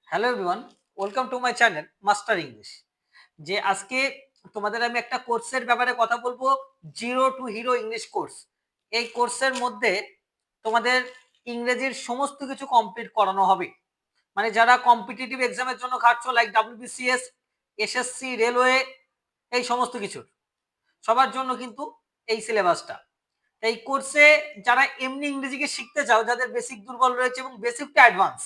Hello everyone, welcome to my channel master English. যে আজকে তোমাদের আমি একটা কোর্সের ব্যাপারে কথা বলবো, zero two hero English course. এই কোর্সের মধ্যে তোমাদের ইংরেজির সমস্ত কিছু কমপ্লিট করানো হবে। মানে যারা কম্পিটিটিভ এক্সামের জন্য খাটছো, লাইক ডাব্লিউবিসিএস, এসএসসি, রেলওয়ে, এই সমস্ত কিছুর সবার জন্য কিন্তু এই সিলেবাসটা। এই কোর্সে যারা এমনি ইংরেজিকে শিখতে চাও, যাদের বেসিক দুর্বল রয়েছে এবং বেসিক টু অ্যাডভান্স,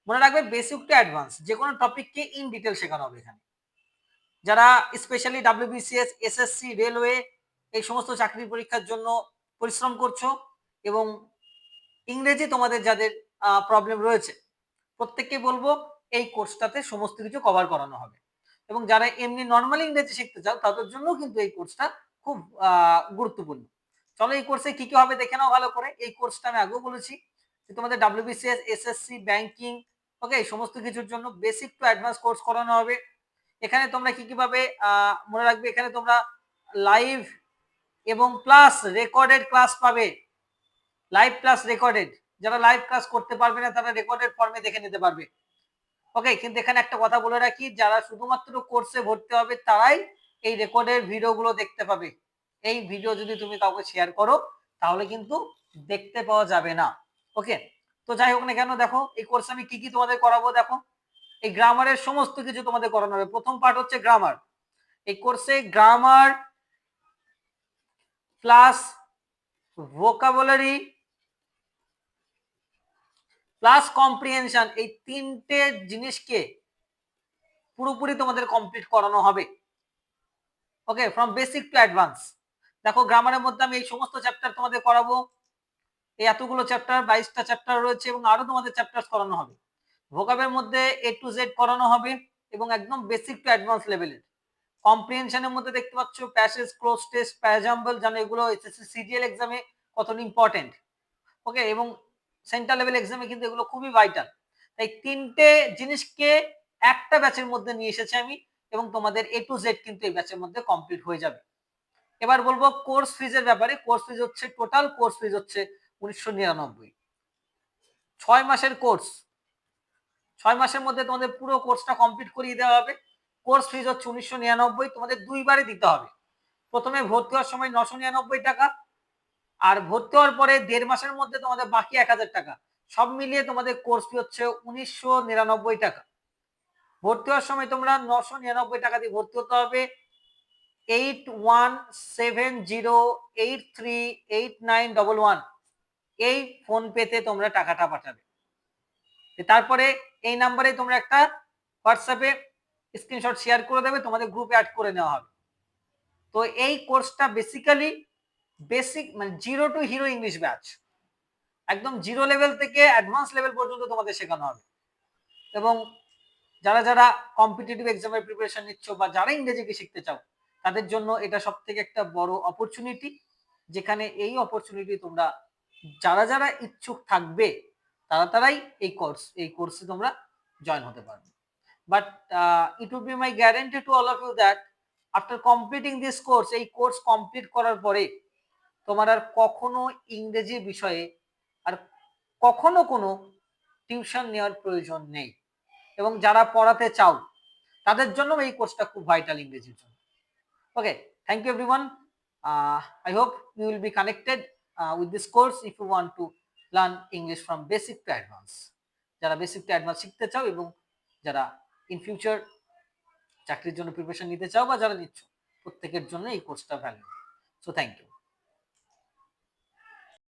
মনে রাখবে বেসিক টু অ্যাডভান্স যে কোনো টপিককে ইন ডিটেল শেখানো হবে এখানে। যারা স্পেশালি ডাব্লিউবিসিএস, এসএসসি, রেলওয়ে এই সমস্ত চাকরির পরীক্ষার জন্য পরিশ্রম করছো এবং ইংরেজি তোমাদের যাদের প্রবলেম রয়েছে, প্রত্যেককে বলবো এই কোর্সটাতে সমস্ত কিছু কভার করানো হবে। এবং যারা এমনি নর্মালি ইংরেজি শিখতে চাও তাদের জন্য কিন্তু এই কোর্সটা খুব গুরুত্বপূর্ণ। চলো এই কোর্সে কি কি হবে দেখে নাও ভালো করে। এই কোর্সটা আমি আগেও বলেছি যে তোমাদের ডাব্লিউবিসিএস, এসএসসি, ব্যাংকিং, ওকে, এই সমস্ত কিছুর জন্য বেসিক টু অ্যাডভান্স কোর্স করানো হবে। এখানে তোমরা কি কি পাবে মনে রাখবে, এখানে তোমরা লাইভ এবং প্লাস রেকর্ডেড ক্লাস পাবে। লাইভ প্লাস রেকর্ডেড, যারা লাইভ ক্লাস করতে পারবে না তারা রেকর্ডেড ফর্মে দেখে নিতে পারবে। ওকে, কিন্তু এখানে একটা কথা বলে রাখি, যারা শুধুমাত্র কোর্সে ভর্তি হবে তারাই এই রেকর্ডের ভিডিওগুলো দেখতে পাবে। এই ভিডিও যদি তুমি কাউকে শেয়ার করো তাহলে কিন্তু দেখতে পাওয়া যাবে না। ওকে, তো যাই হোক না কেন, দেখো এই কোর্সে আমি কি কি তোমাদের করাবো। দেখো, এই গ্রামারের সমস্ত কিছু তোমাদের করানো হবে। প্রথম পার্ট হচ্ছে গ্রামার। এই কোর্সে grammar plus vocabulary plus comprehension, এই তিনটে জিনিসকে পুরোপুরি তোমাদের কমপ্লিট করানো হবে। ওকে, ফ্রম বেসিক টু অ্যাডভান্স। দেখো গ্রামারের মধ্যে আমি এই সমস্ত চ্যাপ্টার তোমাদের করাবো। এই এতগুলো চ্যাপ্টার, 22টা চ্যাপ্টার রয়েছে এবং আরো তোমাদের চ্যাপ্টার করানো হবে। ভোকাবের মধ্যে এ টু জেড করানো হবে এবং একদম বেসিক টু অ্যাডভান্স লেভেলের। কম্প্রিহেনশনের মধ্যে দেখতে পাচ্ছ প্যাসেজ, ক্লোজ টেস্ট, প্যারাজাম্বল, জানো এগুলো এসএসসি সিজিএল এক্সামে কতটা ইম্পর্টেন্ট। ওকে, এবং সেন্ট্রাল লেভেল এক্সামে কিন্তু এগুলো খুবই ভাইটাল। তাই তিনটে জিনিসকে একটা ব্যাচের মধ্যে নিয়ে এসেছি আমি, এবং তোমাদের এ টু জেড কিন্তু এই ব্যাচের মধ্যে কমপ্লিট হয়ে যাবে। এবার বলবো কোর্স ফিজের ব্যাপারে। কোর্স ফিজ হচ্ছে, টোটাল কোর্স ফিজ হচ্ছে 1999। 6 মাসের কোর্স, 6 মাসের মধ্যে তোমাদের পুরো কোর্সটা কমপ্লিট করিয়ে দেওয়া হবে। কোর্স ফিজ হচ্ছে 1999, তোমাদের দুইবারে দিতে হবে। প্রথমে ভর্তি হওয়ার সময় 999 টাকা, আর ভর্তি হওয়ার পরে 1.5 মাসের মধ্যে তোমাদের বাকি 1000 টাকা। সব মিলিয়ে তোমাদের কোর্স ফি হচ্ছে 1999 টাকা। ভর্তি হওয়ার সময় তোমরা 999 টাকা দিয়ে ভর্তি হতে হবে। 8170838911 এই ফোন পেতে তোমরা টাকাটা পাঠাবে। তারপরে এই নাম্বারে তোমরা একটা হোয়াটসঅ্যাপে স্ক্রিনশট শেয়ার করে দেবে, তোমাদের গ্রুপে অ্যাড করে নেওয়া হবে। তো এই কোর্সটা বেসিক্যালি বেসিক মানে zero two hero English batch, একদম জিরো লেভেল থেকে অ্যাডভান্স লেভেল পর্যন্ত তোমাদের শেখানো হবে। এবং যারা যারা কম্পিটিটিভ এক্সামের প্রিপারেশন নিচ্ছ বা যারা ইংরেজিকে শিখতে চাও তাদের জন্য এটা সব থেকে একটা বড় অপরচুনিটি, যেখানে এই অপরচুনিটি তোমরা যারা যারা ইচ্ছুক থাকবে তারাই এই কোর্সে তোমরা জয়েন হতে পারবে। But it will be my guarantee to all of you that after completing this course, এই কোর্স কমপ্লিট করার পরে তোমার আর কখনো ইংরেজি বিষয়ে আর কখনো কোনো টিউশন নেওয়ার প্রয়োজন নেই। এবং যারা পড়াতে চাও তাদের জন্য এই কোর্সটা খুব ভাইটাল ইংরেজির জন্য। Okay, thank you everyone. I hope you will be connected with this course if you want to learn English from basic to advance. যারা বেসিক টু অ্যাডভান্স শিখতে চাও এবং যারা ইন ফিউচার চাকরির জন্য প্রিপারেশন নিতে চাও বা যারা নিচ্ছ, প্রত্যেকের জন্য এই কোর্সটা ভ্যালু। So thank you.